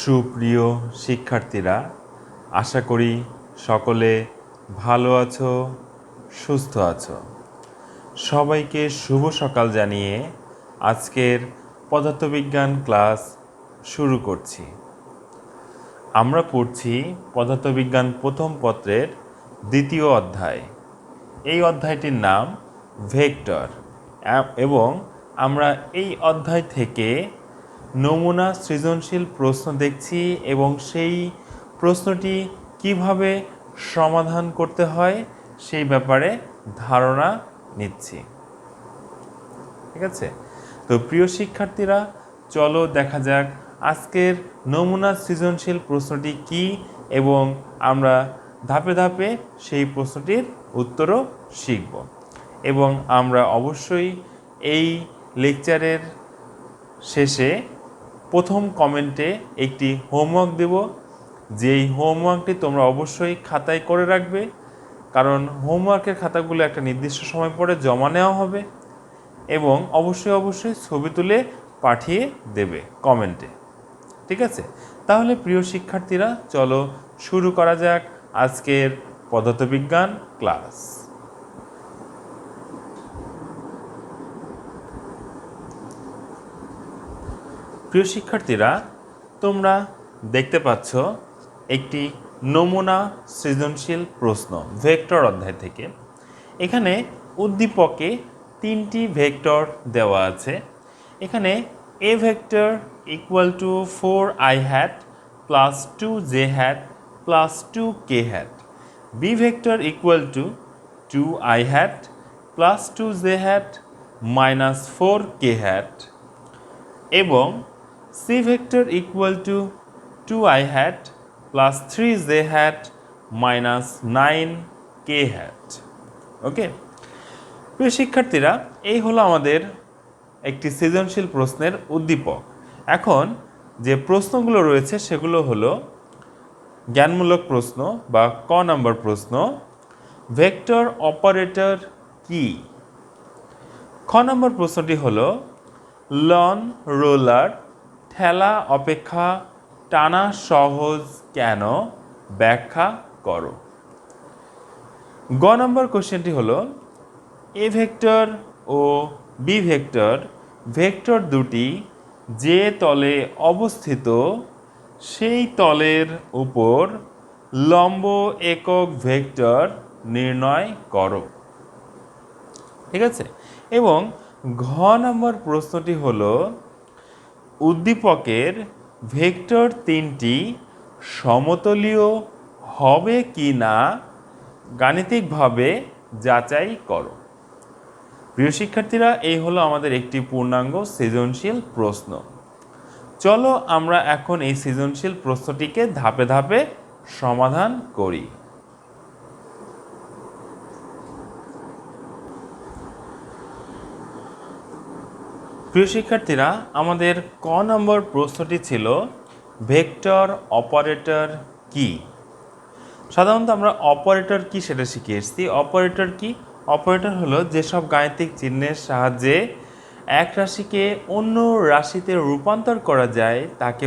সুপ্রিয় শিক্ষার্থীরা, আশা করি সকলে ভালো আছো, সুস্থ আছো। সবাইকে শুভ সকাল জানিয়ে আজকের পদার্থবিজ্ঞান ক্লাস শুরু করছি। আমরা পড়ছি পদার্থবিজ্ঞান প্রথম পত্রের দ্বিতীয় অধ্যায়। এই অধ্যায়টির নাম ভেক্টর এবং আমরা এই অধ্যায় থেকে নমুনা সৃজনশীল প্রশ্ন দেখছি এবং সেই প্রশ্নটি কিভাবে সমাধান করতে হয় সেই ব্যাপারে ধারণা নিচ্ছি। ঠিক আছে, তো প্রিয় শিক্ষার্থীরা, চলো দেখা যাক আজকের নমুনা সৃজনশীল প্রশ্নটি কি এবং আমরা ধাপে ধাপে সেই প্রশ্নটির উত্তরও শিখব। এবং আমরা অবশ্যই এই লেকচারের শেষে প্রথম কমেন্টে একটি হোমওয়ার্ক দেব, যেই হোমওয়ার্কটি তোমরা অবশ্যই খাতায় করে রাখবে, কারণ হোমওয়ার্কের খাতাগুলো একটা নির্দিষ্ট সময় পরে জমা নেওয়া হবে এবং অবশ্যই ছবি তুলে পাঠিয়ে দেবে কমেন্টে। ঠিক আছে, তাহলে প্রিয় শিক্ষার্থীরা, চলো শুরু করা যাক আজকের পদার্থবিজ্ঞান ক্লাস। প্রিয় শিক্ষার্থীরা, তোমরা দেখতে পাচ্ছ একটি নমুনা সৃজনশীল প্রশ্ন ভেক্টর অধ্যায় থেকে। এখানে উদ্দীপকে তিনটি ভেক্টর দেওয়া আছে। এখানে A vector equal to 4i hat plus 2j hat plus 2k hat, B vector equal to 2i hat plus 2j hat minus 4k hat এবং C vector equal to 2i hat plus 3j hat minus 9k hat. Okay, প্রিয় শিক্ষার্থীরা, এই হলো আমাদের একটি সৃজনশীল প্রশ্নের উদ্দীপক। এখন যে প্রশ্নগুলো রয়েছে সেগুলো হলো জ্ঞানমূলক প্রশ্ন বা ক নম্বর প্রশ্ন, ভেক্টর অপারেটর কি? খ নম্বর প্রশ্নটি হলো লন রোলার ঠেলা অপেক্ষা টানা সহজ কেন, ব্যাখ্যা করো। গ নম্বর কোশ্চেনটি হলো এ ভেক্টর ও বি ভেক্টর ভেক্টর দুটি যে তলে অবস্থিত সেই তলের উপর লম্ব একক ভেক্টর নির্ণয় করো। ঠিক আছে, এবং ঘ নম্বর প্রশ্নটি হলো উদ্দীপকের ভেক্টর তিনটি সমতলীয় হবে কি না গাণিতিকভাবে যাচাই করো। প্রিয় শিক্ষার্থীরা, এই হলো আমাদের একটি পূর্ণাঙ্গ সৃজনশীল প্রশ্ন। চলো আমরা এখন এই সৃজনশীল প্রশ্নটিকে ধাপে ধাপে সমাধান করি। প্রিয় শিক্ষার্থীরা, আমাদের ক নম্বর প্রশ্নটি ছিল ভেক্টর অপারেটর কি? সাধারণত আমরা অপারেটর কি সেটা শিখে এসেছি। অপারেটর কি? অপারেটর হলো যেসব গাণিতিক চিহ্নের সাহায্যে এক রাশিকে অন্য রাশিতে রূপান্তর করা যায় তাকে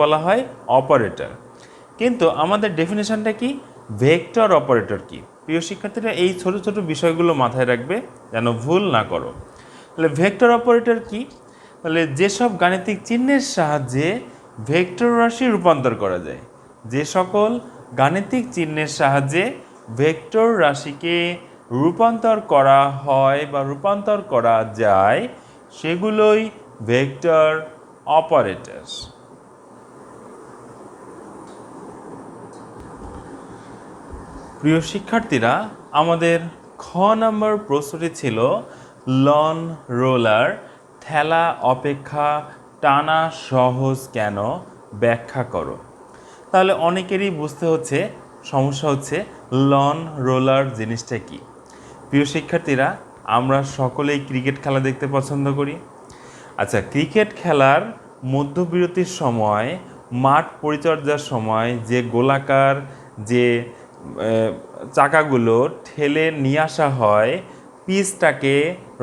বলা হয় অপারেটর। কিন্তু আমাদের ডেফিনেশনটা কি? ভেক্টর অপারেটর কি? প্রিয় শিক্ষার্থীরা, এই ছোট ছোট বিষয়গুলো মাথায় রাখবে যেন ভুল না করো। তাহলে ভেক্টর অপারেটর কি? তাহলে যেসব গাণিতিক চিহ্নের সাহায্যে ভেক্টর রাশি রূপান্তর করা যায়, যে সকল গাণিতিক চিহ্নের সাহায্যে ভেক্টর রাশিকে রূপান্তর করা হয় বা রূপান্তর করা যায় সেগুলোই ভেক্টর অপারেটর। প্রিয় শিক্ষার্থীরা, আমাদের খ নম্বর প্রশ্নটি ছিল লন রোলার ঠেলা অপেক্ষা টানা সহজ কেন, ব্যাখ্যা করো। তাহলে অনেকেরই সমস্যা হচ্ছে লন রোলার জিনিসটা কি। প্রিয় শিক্ষার্থীরা, আমরা সকলেই ক্রিকেট খেলা দেখতে পছন্দ করি। আচ্ছা, ক্রিকেট খেলার মধ্যবিরতির সময় মাঠ পরিচর্যার সময় যে গোলাকার যে চাকাগুলো ঠেলে নিয়ে আসা হয় পিচটাকে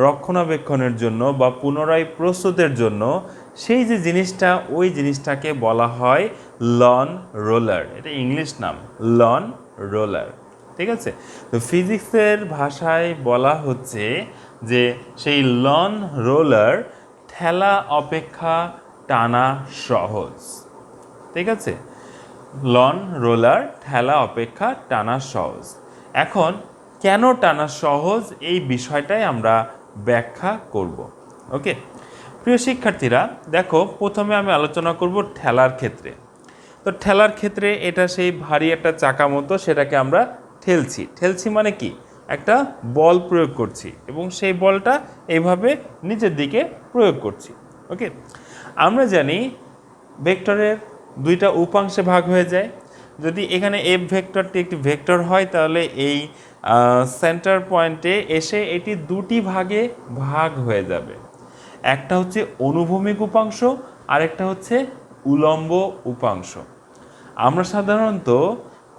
রক্ষণাবেক্ষণের জন্য বা পুনরায় প্রস্তুতের জন্য, সেই যে জিনিসটা ওই জিনিসটাকে বলা হয় লন রোলার। এটা ইংলিশ নাম, লন রোলার। ঠিক আছে, তো ফিজিক্সের ভাষায় বলা হচ্ছে যে সেই লন রোলার ঠেলা অপেক্ষা টানা সহজ। ঠিক আছে, লন রোলার ঠেলা অপেক্ষা টানা সহজ। এখন কেন টানা সহজ এই বিষয়টাই আমরা ব্যাখ্যা করব। ওকে, প্রিয় শিক্ষার্থীরা দেখো, প্রথমে আমি আলোচনা করব ঠেলার ক্ষেত্রে। তো ঠেলার ক্ষেত্রে এটা সেই ভারী একটা চাকা মতো, সেটাকে আমরা ঠেলছি মানে কি, একটা বল প্রয়োগ করছি এবং সেই বলটা এইভাবে নিচের দিকে প্রয়োগ করছি। ওকে, আমরা জানি ভেক্টরের দুইটা উপাংশে ভাগ হয়ে যায়। যদি এখানে এফ ভেক্টরটি একটি ভেক্টর হয় তাহলে এই সেন্টার পয়েন্টে এসে এটি দুটি ভাগে ভাগ হয়ে যাবে। একটা হচ্ছে অনুভূমিক উপাংশ, আরেকটা হচ্ছে উলম্ব উপাংশ। আমরা সাধারণত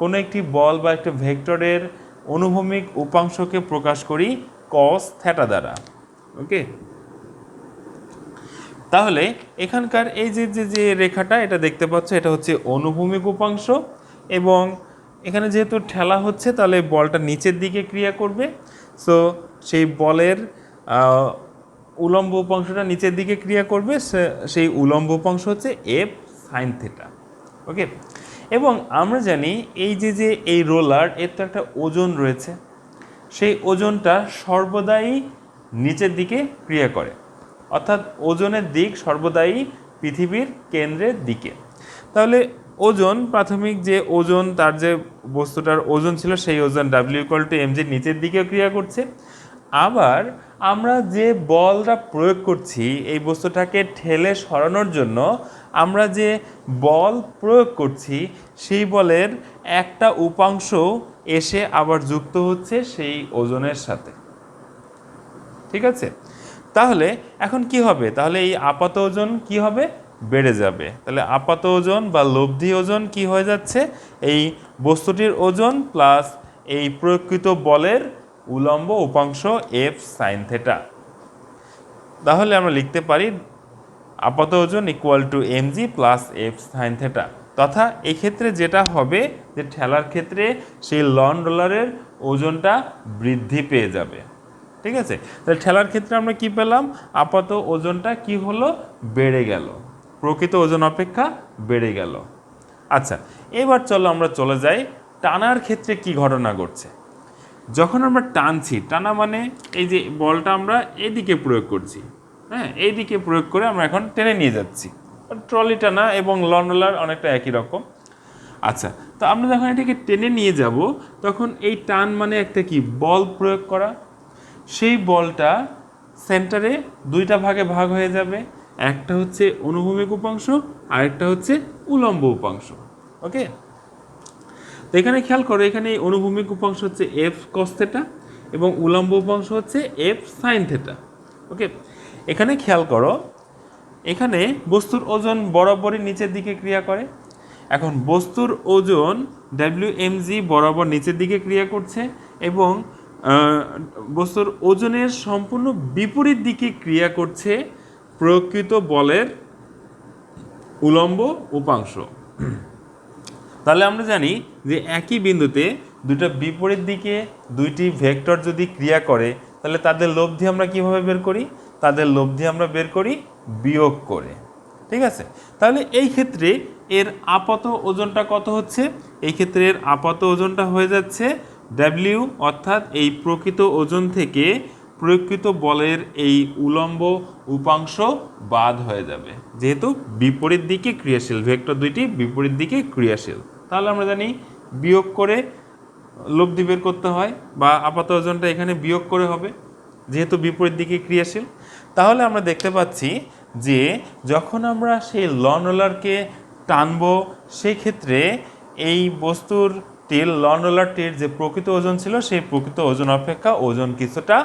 কোনো একটি বল বা একটা ভেক্টরের অনুভূমিক উপাংশকে প্রকাশ করি কস থিটা দ্বারা। ওকে, তাহলে এখানকার এই যে যে যে রেখাটা এটা দেখতে পাচ্ছ, এটা হচ্ছে অনুভূমিক উপাংশ এবং এখানে যেহেতু ঠেলা হচ্ছে তাহলে বলটা নিচের দিকে ক্রিয়া করবে। সো সেই বলের উলম্ব উপাংশটা নিচের দিকে ক্রিয়া করবে, সেই উলম্ব উপাংশ হচ্ছে এফ সাইন থিটা। ওকে, এবং আমরা জানি এই যে যে এই রোলার এর তো একটা ওজন রয়েছে, সেই ওজনটা সর্বদাই নিচের দিকে ক্রিয়া করে, অর্থাৎ ওজনের দিক সর্বদাই পৃথিবীর কেন্দ্রের দিকে। তাহলে ওজন, প্রাথমিক যে ওজন, তার যে বস্তুটার ওজন ছিল সেই ওজন W=mg নিচের দিকে ক্রিয়া করছে। আবার আমরা যে বলটা প্রয়োগ করছি এই বস্তুটাকে ঠেলে সরানোর জন্য, আমরা যে বল প্রয়োগ করছি সেই বলের একটা উপাংশ এসে আবার যুক্ত হচ্ছে সেই ওজনের সাথে। ঠিক আছে, তাহলে এখন কি হবে, তাহলে এই আপাত ওজন কি হবে, বেড়ে যাবে। তাহলে আপাত ওজন বা লব্ধি ওজন কি হয়ে যাচ্ছে, এই বস্তুটির ওজন প্লাস এই প্রয়োগকৃত বলের উলম্ব উপাংশ এফ সাইন থিটা। তাহলে আমরা লিখতে পারি আপাত ওজন =mg plus F sine theta. তথা এই ক্ষেত্রে যেটা হবে যে ঠেলার ক্ষেত্রে সেই লন রোলারের ওজনটা বৃদ্ধি পেয়ে যাবে। ঠিক আছে, তাহলে ঠেলার ক্ষেত্রে আমরা কি পেলাম, আপাত ওজনটা কি হলো, বেড়ে গেল, প্রকৃত ওজন অপেক্ষা বেড়ে গেল। আচ্ছা, এবার চলো আমরা চলে যাই টানার ক্ষেত্রে কি ঘটনা ঘটছে। যখন আমরা টানছি, টানা মানে এই যে বলটা আমরা এইদিকে প্রয়োগ করছি, হ্যাঁ, এইদিকে প্রয়োগ করে আমরা এখন টেনে নিয়ে যাচ্ছি। ট্রলি টানা এবং লন রোলার অনেকটা একই রকম। আচ্ছা, তো আমরা যখন এটাকে টেনে নিয়ে যাব তখন এই টান মানে একটা কি, বল প্রয়োগ করা। সেই বলটা সেন্টারে দুইটা ভাগে ভাগ হয়ে যাবে, একটা হচ্ছে অনুভূমিক উপাংশ আর একটা হচ্ছে উলম্ব উপাংশ। ওকে, তো এখানে খেয়াল করো, এখানে এই অনুভূমিক উপাংশ হচ্ছে এফ কস থিটা এবং উলম্ব উপাংশ হচ্ছে এফ সাইন থিটা। ওকে, এখানে খেয়াল করো, এখানে বস্তুর ওজন বরাবরই নিচের দিকে ক্রিয়া করে। এখন বস্তুর ওজন WmG বরাবর নিচের দিকে ক্রিয়া করছে এবং বস্তুর ওজনের সম্পূর্ণ বিপরীত দিকে ক্রিয়া করছে প্রকৃত বলের উলম্ব উপাংশ। তাহলে আমরা জানি যে একই বিন্দুতে দুটো বিপরীত দিকে দুইটি ভেক্টর যদি ক্রিয়া করে তাহলে তাদের লব্ধি আমরা কিভাবে বের করি, তাদের লব্ধি আমরা বের করি বিয়োগ করে। ঠিক আছে, তাহলে এই ক্ষেত্রে এর আপাত ওজনটা কত হচ্ছে, এই ক্ষেত্রে এর আপাত ওজনটা হয়ে যাচ্ছে W, অর্থাৎ এই প্রকৃত ওজন থেকে প্রকৃত বলের এই উলম্ব উপাংশ বাদ হয়ে যাবে, যেহেতু বিপরীত দিকে ক্রিয়াশীল, ভেক্টর দুইটি বিপরীত দিকে ক্রিয়াশীল। তাহলে আমরা জানি বিয়োগ করে লব্ধি বের করতে হয়, বা আপাত ওজনটা এখানে বিয়োগ করে হবে যেহেতু বিপরীত দিকে ক্রিয়াশীল। তাহলে আমরা দেখতে পাচ্ছি যে যখন আমরা সেই লন রোলারকে টানবো সেই ক্ষেত্রে এই বস্তুর লন রোলারটির যে প্রকৃত ওজন ছিল সেই প্রকৃত ওজন অপেক্ষা ওজন কিছুটা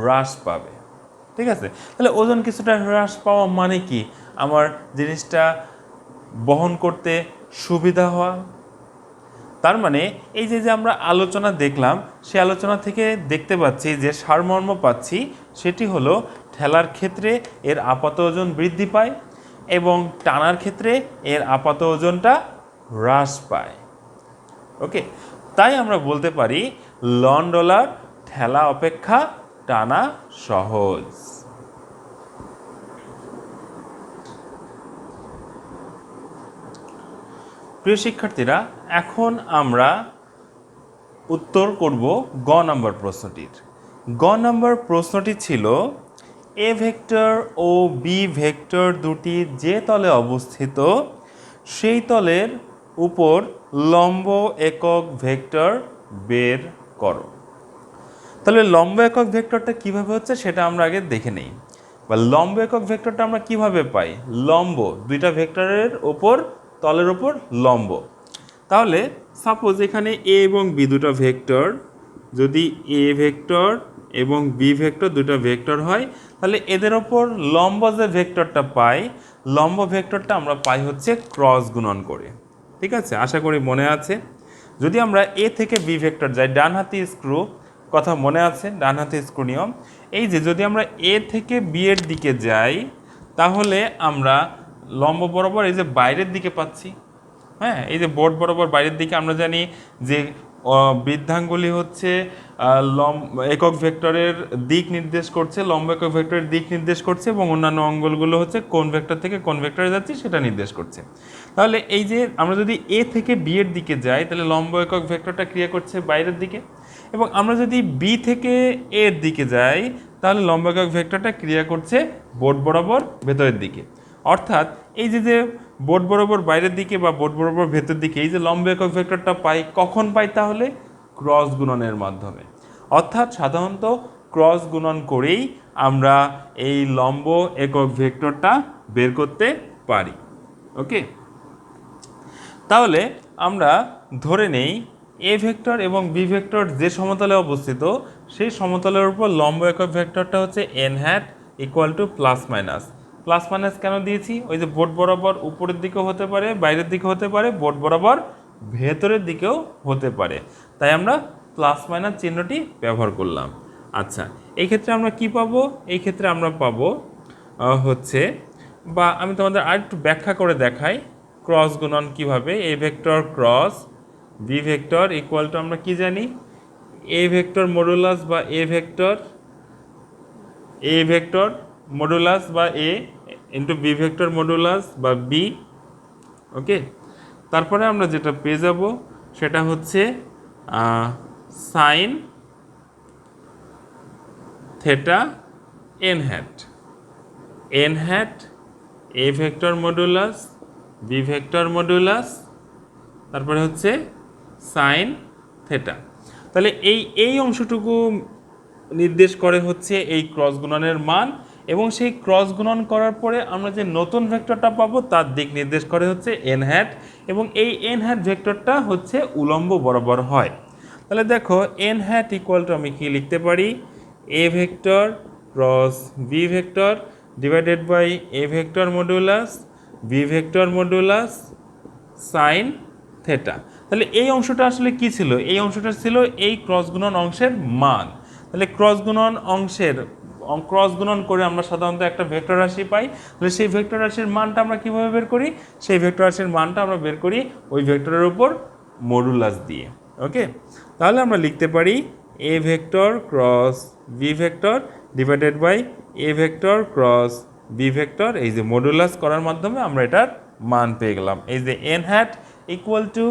হ্রাস পাবে। ঠিক আছে, তাহলে ওজন কিছুটা হ্রাস পাওয়া মানে কি, আমার জিনিসটা বহন করতে সুবিধা হওয়া। তার মানে এই যে যে আমরা আলোচনা দেখলাম সেই আলোচনা থেকে দেখতে পাচ্ছি যে সারমর্ম পাচ্ছি, সেটি হলো ঠেলার ক্ষেত্রে এর আপাত ওজন বৃদ্ধি পায় এবং টানার ক্ষেত্রে এর আপাত ওজনটা হ্রাস পায়। ওকে, তাই আমরা বলতে পারি লন রোলার ঠেলা অপেক্ষা টানা সহজ। প্রিয় শিক্ষার্থীরা, এখন আমরা উত্তর করব গ নম্বর প্রশ্নটির। গ নম্বর প্রশ্নটি ছিল এ ভেক্টর ও বি ভেক্টর দুটি যে তলে অবস্থিত সেই তলের উপর লম্ব একক ভেক্টর বের করো। তাহলে লম্ব একক ভেক্টরটা কিভাবে হচ্ছে সেটা আমরা আগে দেখে নেই। বা লম্ব একক ভেক্টরটা আমরা কিভাবে পাই? লম্ব দুইটা ভেক্টরের ওপর তলের ওপর লম্ব। তাহলে সাপোজ এখানে এ এবং বি দুটো ভেক্টর, যদি এ ভেক্টর এবং বি ভেক্টর দুটো ভেক্টর হয়, তাহলে এদের ওপর লম্ব যে ভেক্টরটা পাই, লম্ব ভেক্টরটা আমরা পাই হচ্ছে ক্রস গুণন করে। ঠিক আছে, আশা করি মনে আছে। যদি আমরা এ থেকে বি ভেক্টর যাই, ডানহাতি স্ক্রু কথা মনে আছে, ডানহাতি স্ক্রু নিয়ম। এই যে যদি আমরা এ থেকে বি এর দিকে যাই, তাহলে আমরা লম্ব বরাবর এই যে বাইরের দিকে পাচ্ছি। হ্যাঁ, এই যে বোর্ড বরাবর বাইরের দিকে আমরা জানি যে বৃদ্ধাঙ্গুলি হচ্ছে একক ভেক্টরের দিক নির্দেশ করছে, লম্ব একক ভেক্টরের দিক নির্দেশ করছে, এবং অন্যান্য অঙ্গলগুলো হচ্ছে কোন ভেক্টর থেকে কোন ভেক্টরে যাচ্ছি সেটা নির্দেশ করছে। তাহলে এই যে আমরা যদি এ থেকে বি এর দিকে যাই, তাহলে লম্ব একক ভেক্টরটা ক্রিয়া করছে বাইরের দিকে, এবং আমরা যদি বি থেকে এর দিকে যাই, তাহলে লম্ব একক ভেক্টরটা ক্রিয়া করছে বোর্ড বরাবর ভেতরের দিকে। অর্থাৎ এই যে বোর্ড বরাবর বাইরের দিকে বা বোর্ড বরাবর ভেতর দিকে এই যে লম্ব একক ভেক্টরটা পাই, কখন পাই? তাহলে ক্রস গুণনের মাধ্যমে। অর্থাৎ সাধারণত ক্রস গুণন করেই আমরা এই লম্ব একক ভেক্টরটা বের করতে পারি। ওকে, তাহলে আমরা ধরে নেই এ ভেক্টর এবং বি ভেক্টর যে সমতলে অবস্থিত, সেই সমতলের উপর লম্ব একক ভেক্টরটা হচ্ছে n hat equal to plus minus. Plus minus কেন দিয়েছি? ওই যে বোর্ড বরাবর উপরের দিকেও হতে পারে, বাইরের দিকে হতে পারে, বোর্ড বরাবর ভেতরের দিকেও হতে পারে, তাই আমরা প্লাস মাইনাস চিহ্নটি ব্যবহার করলাম। আচ্ছা, এই ক্ষেত্রে আমরা কি পাবো? এই ক্ষেত্রে আমরা পাবো হচ্ছে, বা আমি তোমাদের আরেকটু ব্যাখ্যা করে দেখাই ক্রস গুণন কিভাবে। A vector cross B vector equal to আমরা কি জানি? এ ভেক্টর মডুলাস বা এ ভেক্টর মডুলাস বা A into B vector modulus বা বি। ওকে, তারপরে আমরা যেটা পেয়ে যাব সেটা হচ্ছে sine theta n hat A vector modulus B vector modulus, তারপরে হচ্ছে সাইন থেটা। তাহলে এই অংশটুকু নির্দেশ করে হচ্ছে এই ক্রস গুণনের মান, এবং সেই ক্রস গুণন করার পরে আমরা যে নতুন ভেক্টরটা পাবো তার দিক নির্দেশ করে হচ্ছে এন হ্যাট, এবং এই এন হ্যাট ভেক্টরটা হচ্ছে উলম্ব বরাবর হয়। তাহলে দেখো এন হ্যাট ইকুয়াল টু আমি কি লিখতে পারি? A vector cross B vector divided by A vector modulus B vector modulus sine theta. তাহলে এই অংশটা আসলে কি ছিল? এই অংশটা ছিল এই ক্রস গুণন অংশের মান। তাহলে ক্রস গুণন করে আমরা সাধারণত একটা ভেক্টর রাশি পাই। তাহলে সেই ভেক্টর রাশির মানটা আমরা কিভাবে বের করি? সেই ভেক্টর রাশির মানটা আমরা বের করি ওই ভেক্টরের উপর মডুলাস দিয়ে। ওকে, তাহলে আমরা লিখতে পারি A vector cross B vector divided by A vector cross B vector, এই যে মডুলাস করার মাধ্যমে আমরা এটার মান পেয়ে গেলাম। এই যে n hat equal to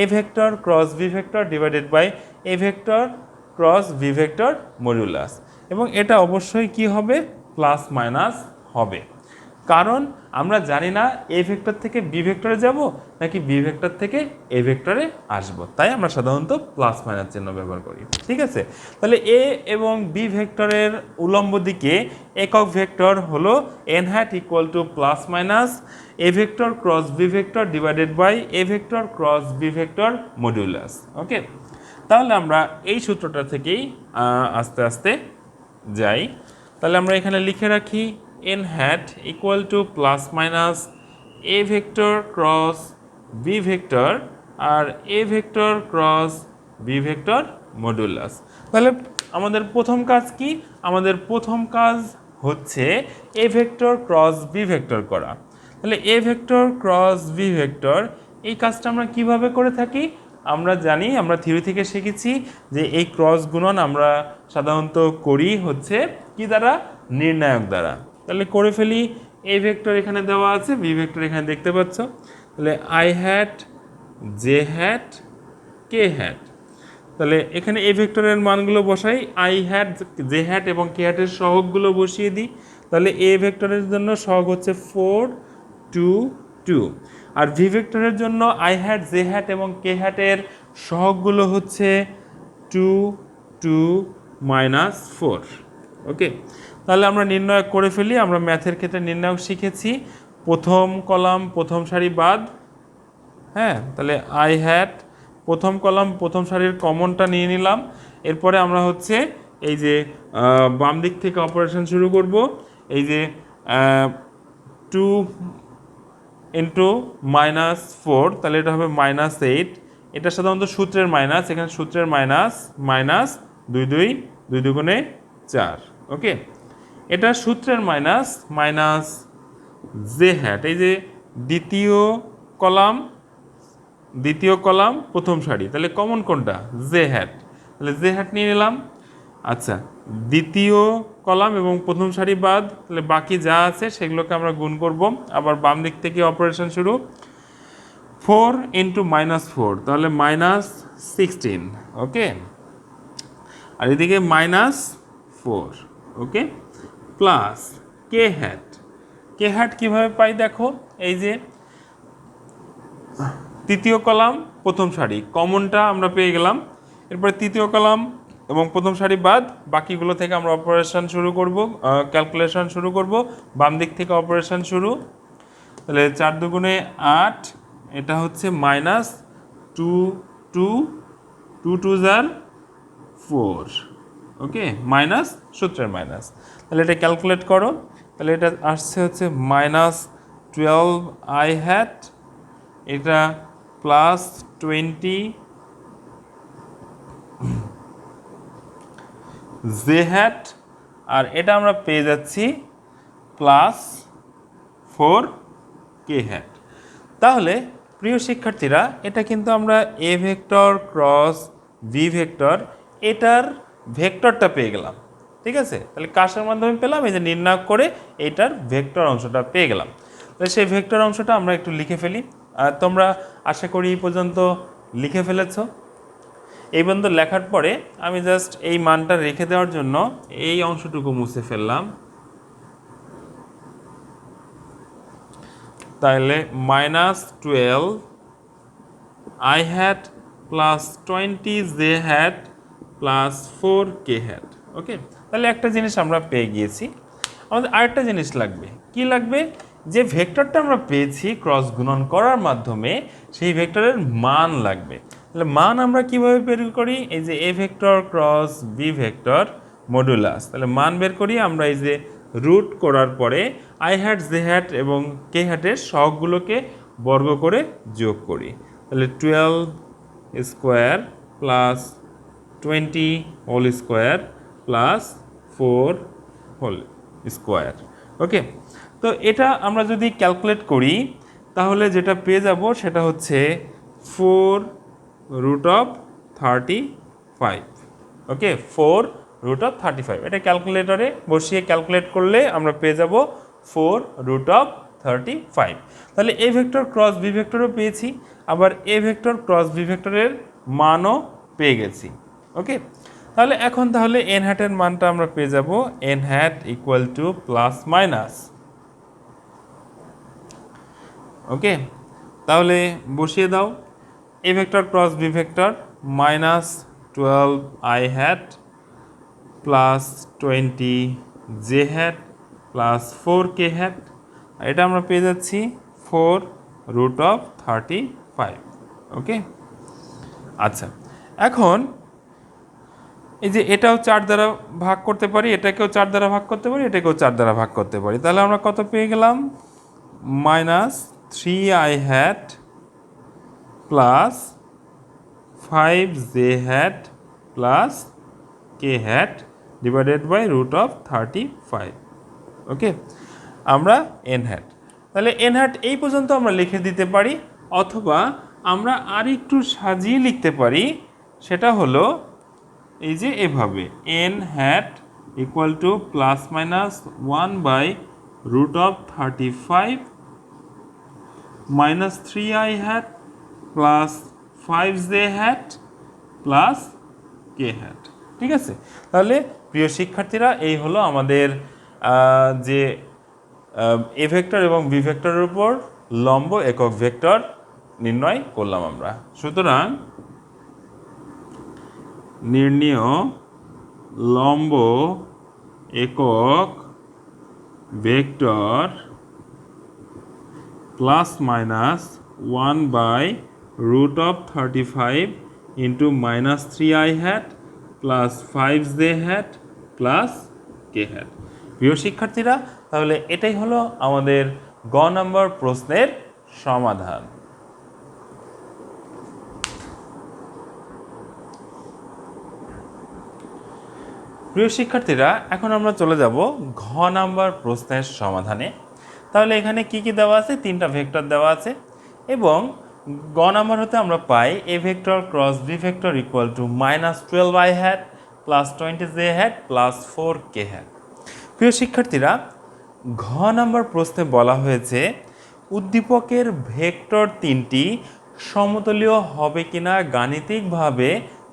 A vector cross B vector divided by A vector cross B vector modulus, এবং এটা অবশ্যই কি হবে? প্লাস মাইনাস হবে, কারণ আমরা জানি না এ ভেক্টর থেকে বি ভেক্টরে যাব নাকি বি ভেক্টর থেকে এ ভেক্টরে আসব, তাই আমরা সাধারণত প্লাস মাইনাস চিহ্ন ব্যবহার করি। ঠিক আছে, তাহলে এ এবং বি ভেক্টরের উলম্ব দিকে একক ভেক্টর হলো n hat equal to plus minus A vector cross B vector divided by A vector cross B vector modulus. Okay, তাহলে আমরা এই সূত্রটা থেকেই আস্তে আস্তে যাই। তাহলে আমরা এখানে লিখে রাখি n hat equal to plus minus A vector cross B vector আর A vector cross B vector modulus. তাহলে আমাদের প্রথম কাজ কি? আমাদের প্রথম কাজ হচ্ছে A vector cross B vector করা। তাহলে A vector cross B vector এই কাজটা আমরা কিভাবে করে থাকি? আমরা জানি, আমরা থিওরি থেকে শিখেছি যে এই ক্রস গুণন আমরা সাধারণত করি হচ্ছে কি দ্বারা? নির্ণায়ক দ্বারা। তাহলে করে ফেলি। এ ভেক্টর এখানে দেওয়া আছে, বি ভেক্টর এখানে দেখতে পাচ্ছ। তাহলে i hat, j hat, k hat. তাহলে এখানে এই ভেক্টরের মানগুলো বসাই, আই হ্যাট, জে হ্যাট এবং কে হ্যাটের সহগগুলো বসিয়ে দিই। তাহলে এ ভেক্টরের জন্য সহগ হচ্ছে 4 2 2, আর ভি ভেক্টরের জন্য আই হ্যাট, জে হ্যাট এবং কে হ্যাটের সহগগুলো হচ্ছে 2 2 -4। ওকে, তাহলে আমরা নির্ণয় করে ফেলি। আমরা ম্যাথের ক্ষেত্রে নির্ণায়ক শিখেছি প্রথম কলাম প্রথম সারি বাদ। হ্যাঁ, তাহলে আই হ্যাট প্রথম কলাম প্রথম সারির কমনটা নিয়ে নিলাম। এরপরে আমরা হচ্ছে এই যে বাম দিক থেকে অপারেশন শুরু করব। এই যে 2 ইন্টু -4, তাহলে এটা হবে -8। এটা সাধারণত সূত্রের মাইনাস, এখানে সূত্রের মাইনাস, মাইনাস 2 2 2 2 4। ওকে, এটা সূত্রের মাইনাস, মাইনাস জে হ্যাট, এই যে দ্বিতীয় কলাম প্রথম সারি, তাহলে কমন কোনটা? জে হ্যাট, তাহলে জে হ্যাট নিয়ে নিলাম। আচ্ছা, দ্বিতীয় কলাম এবং প্রথম সারি বাদ, তাহলে বাকি যা আছে সেগুলোকে আমরা গুণ করব। আবার বাম দিক থেকে অপারেশন শুরু। 4 ইন্টু -4, তাহলে -16। ওকে, আর এদিকে -4। ওকে, plus k hat. K hat কীভাবে পাই দেখো, এই যে তৃতীয় কলাম প্রথম সারি কমনটা আমরা পেয়ে গেলাম। এরপরে তৃতীয় কলাম এবং প্রথম সারি বাদ, বাকিগুলো থেকে আমরা অপারেশন শুরু করব, ক্যালকুলেশন শুরু করব। বাম দিক থেকে অপারেশন শুরু। তাহলে 4 2 8, এটা হচ্ছে -2 2 2 2 4। ওকে, মাইনাস সূত্রের মাইনাস। তাহলে এটা ক্যালকুলেট করো। তাহলে এটা আসছে হচ্ছে -12 আই হ্যাট, এটা +20 জে হ্যাট, আর এটা আমরা পেয়ে যাচ্ছি +4 কে হ্যাট। তাহলে প্রিয় শিক্ষার্থীরা, এটা কিন্তু আমরা A vector cross B vector এটার ভেক্টরটা পেয়ে গেলাম। ঠিক আছে, তাহলে কাজের মাধ্যমে পেলাম, এই যে নির্ণয় করে এইটার ভেক্টর অংশটা পেয়ে গেলাম। তাহলে সেই ভেক্টর অংশটা আমরা একটু লিখে ফেলি। আর তোমরা আশা করি এই পর্যন্ত লিখে ফেলেছ। এই পর্যন্ত লেখার পরে আমি জাস্ট এই মানটা রেখে দেওয়ার জন্য এই অংশটুকু মুছে ফেললাম। তাহলে -12 i hat +20 j hat +4 k hat. Okay, তাহলে একটা জিনিস আমরা পেয়ে গিয়েছি। আমাদের আরেকটা জিনিস লাগবে। কি লাগবে? যে ভেক্টরটা আমরা পেয়েছি ক্রস গুণন করার মাধ্যমে, সেই ভেক্টরের মান লাগবে। তাহলে মান আমরা কিভাবে বের করি? এই যে A vector cross B vector modulus. তাহলে মান বের করি আমরা এই যে রুট করার পরে আই হ্যাট, জে হ্যাট এবং কে হ্যাটের সহগগুলোকে বর্গ করে যোগ করি। তাহলে 12 square plus 20 whole square plus 4 whole square. Okay, তো এটা আমরা যদি ক্যালকুলেট করি তাহলে যেটা পেয়ে যাব সেটা হচ্ছে 4√35। ওকে, 4√35। এটা ক্যালকুলেটরে বসিয়ে ক্যালকুলেট করলে আমরা পেয়ে যাব 4√35। তাহলে এ ভেক্টর ক্রস বি ভেক্টরও পেয়েছি, আবার এ ভেক্টর ক্রস বি ভেক্টরের মানও পেয়ে গেছি। ওকে, তাহলে এখন তাহলে এন হ্যাটের মানটা আমরা পেয়ে যাব n hat equal to plus minus. Okay, তাহলে বসিয়ে দাও। A vector cross B vector -12 i hat +20 j hat +4 k hat, এটা আমরা পেয়ে যাচ্ছি 4√35। ওকে, আচ্ছা, এখন এই যে এটাও 4 দ্বারা ভাগ করতে পারি, এটাকেও 4 দ্বারা ভাগ করতে পারি, এটাকেও 4 দ্বারা ভাগ করতে পারি। তাহলে আমরা কত পেয়ে গেলাম? -3 i hat +5 j hat k hat divided by √35। Okay, আমরা এন হ্যাট। তাহলে এন হ্যাট এই পর্যন্ত আমরা লিখে দিতে পারি, অথবা আমরা আর একটু সাজিয়ে লিখতে পারি, সেটা হলো এই যে এভাবে n hat equal to plus minus 1/√35 minus 3i hat plus 5j hat plus k hat. ঠিক আছে, তাহলে প্রিয় শিক্ষার্থীরা এই হলো আমাদের যে এ ভেক্টর এবং বি ভেক্টরের উপর লম্ব একক ভেক্টর নির্ণয় করলাম আমরা। সুতরাং নির্ণেয় লম্ব একক vector plus minus 1/√35 into minus 3i hat plus 5j hat plus k hat. প্রিয় শিক্ষার্থীরা, তাহলে এটাই হলো আমাদের গ নম্বর প্রশ্নের সমাধান। প্রিয় শিক্ষার্থীরা, এখন আমরা চলে যাব ঘ নাম্বার প্রশ্নের সমাধানে। তাহলে এখানে কি কি দেওয়া আছে? তিনটা ভেক্টর দেওয়া আছে এবং গ নাম্বার হতে আমরা পাই A vector cross B vector equal to -12i hat plus 20j hat plus 4k hat. প্রিয় শিক্ষার্থীরা, ঘ নাম্বার প্রশ্নে বলা হয়েছে উদ্দীপকের ভেক্টর তিনটি সমতলীয় হবে কিনা গাণিতিকভাবে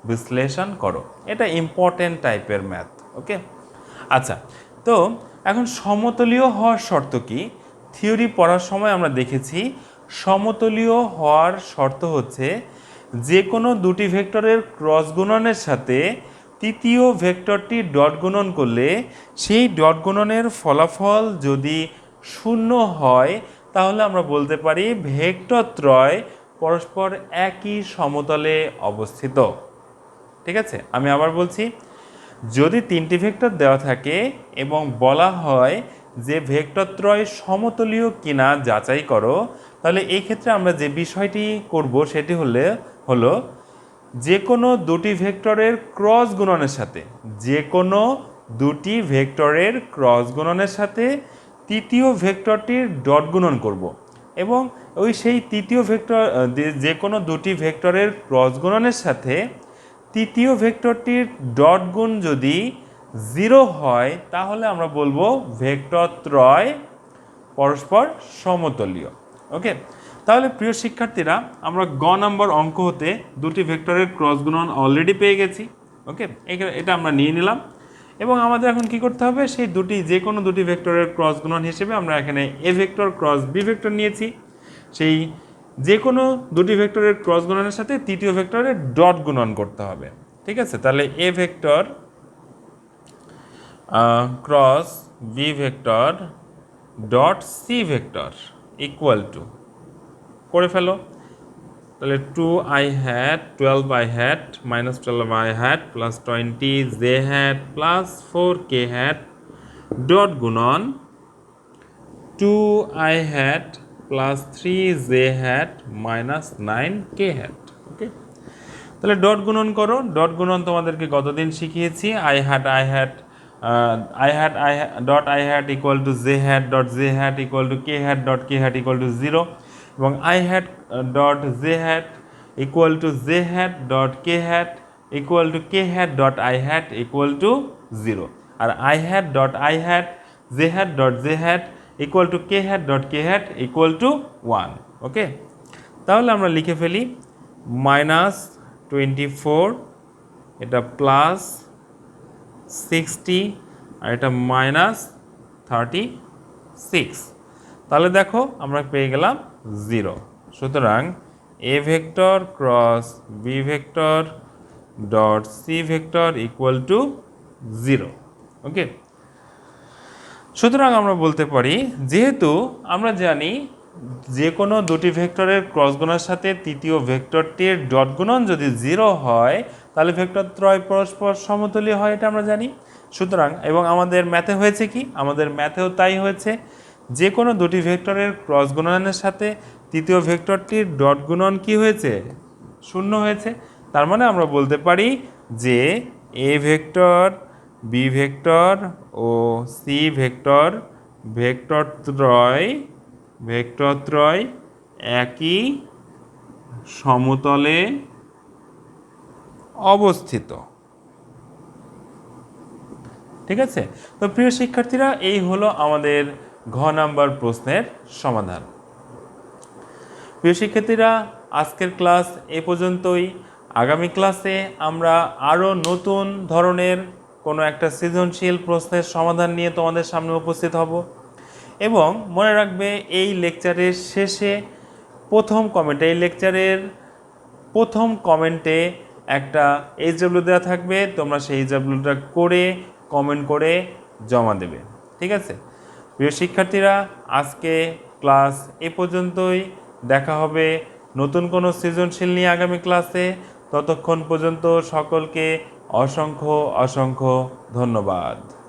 বিশ্লেষণ করো। এটা ইম্পর্টেন্ট টাইপের ম্যাথ। ওকে, আচ্ছা, তো এখন সমতলীয় হওয়ার শর্ত কি? থিওরি পড়ার সময় আমরা দেখেছি সমতলীয় হওয়ার শর্ত হচ্ছে যে কোনো দুটি ভেক্টরের ক্রস গুণনের সাথে তৃতীয় ভেক্টরটি ডট গুণন করলে সেই ডট গুণনের ফলাফল যদি শূন্য হয় তাহলে আমরা বলতে পারি ভেক্টর ত্রয় পরস্পর একই সমতলে অবস্থিত। ঠিক আছে, আমি আবার বলছি, যদি তিনটি ভেক্টর দেওয়া থাকে এবং বলা হয় যে ভেক্টর ত্রয় সমতলীয় কিনা যাচাই করো, তাহলে এই ক্ষেত্রে আমরা যে বিষয়টি করব সেটি হলো যে কোনো দুটি ভেক্টরের ক্রস গুণনের সাথে তৃতীয় ভেক্টরটির ডট গুণন করব এবং সেই তৃতীয় ভেক্টর যে কোনো দুটি ভেক্টরের ক্রস গুণনের সাথে তৃতীয় ভেক্টরটির ডট গুণ যদি 0 হয় তাহলে আমরা বলবো ভেক্টর ত্রয় পরস্পর সমতলীয়। ওকে, তাহলে প্রিয় শিক্ষার্থীরা, আমরা গ নম্বর অঙ্ক হতে দুটি ভেক্টরের ক্রস গুণন অলরেডি পেয়ে গেছি। ওকে, এটা আমরা নিয়ে নিলাম এবং আমাদের এখন কি করতে হবে? সেই যে কোনো দুটি ভেক্টরের ক্রস গুণন হিসেবে আমরা এখানে A vector cross B vector নিয়েছি। সেই যে কোনো দুটি ভেক্টরের ক্রস গুণনের সাথে তৃতীয় ভেক্টরের ডট গুণন করতে হবে। ঠিক আছে, তাহলে A vector cross B vector dot C vector equal to করে ফেলো। তাহলে 2i hat 12i hat minus 12i hat plus 20j hat plus 4k hat dot গুণন 2i hat plus 3j hat minus 9k hat. Okay, তাহলে dot গুণন করো। Dot গুণন তোমাদেরকে গতদিন শিখিয়েছি। i hat dot i hat equal to j hat dot j hat equal to k hat dot k hat equal to 0 এবং i hat dot j hat equal to j hat dot k hat equal to k hat dot i hat equal to 0 আর i hat dot i hat j hat dot j hat equal to k hat dot k hat equal to 1। ওকে, তাহলে আমরা লিখে ফেলি -24, এটা plus 60 আর এটা -36। তাহলে দেখো আমরা পেয়ে গেলাম 0। সুতরাং A vector cross B vector dot C vector equal to 0। Okay, সুতরাং আমরা বলতে পারি যেহেতু আমরা জানি যে কোনো দুটি ভেক্টরের ক্রস গুণের সাথে তৃতীয় ভেক্টরটির ডট গুণন যদি 0 হয় তাহলে ভেক্টর ত্রয় পরস্পর সমতলীয় হয়, এটা আমরা জানি। সুতরাং এবং আমাদের ম্যাথে হয়েছে কি? আমাদের ম্যাথেও তাই হয়েছে, যে কোনো দুটি ভেক্টরের ক্রস গুণনের সাথে তৃতীয় ভেক্টরটির ডট গুণন কি হয়েছে? 0 হয়েছে। তার মানে আমরা বলতে পারি যে এ ভেক্টর বি ভেক্টর ও সি ভেক্টর ভেক্টর ত্রয় ভেক্টরত্রয় একই সমতলে অবস্থিত। ঠিক আছে, তো প্রিয় শিক্ষার্থীরা, এই হলো আমাদের ঘ নাম্বার প্রশ্নের সমাধান। প্রিয় শিক্ষার্থীরা, আজকের ক্লাস এ পর্যন্তই। আগামী ক্লাসে আমরা আরও নতুন ধরনের কোনো একটা সৃজনশীল প্রশ্নের সমাধান নিয়ে তোমাদের সামনে উপস্থিত হব। এবং মনে রাখবে, এই লেকচারের শেষে এই লেকচারের প্রথম কমেন্টে একটা HW দেওয়া থাকবে, তোমরা সেই HWটা করে কমেন্ট করে জমা দেবে। ঠিক আছে প্রিয় শিক্ষার্থীরা, আজকে ক্লাস এ পর্যন্তই। দেখা হবে নতুন কোনো সৃজনশীল নিয়ে আগামী ক্লাসে। ততক্ষণ পর্যন্ত সকলকে অসংখ্য অসংখ্য ধন্যবাদ।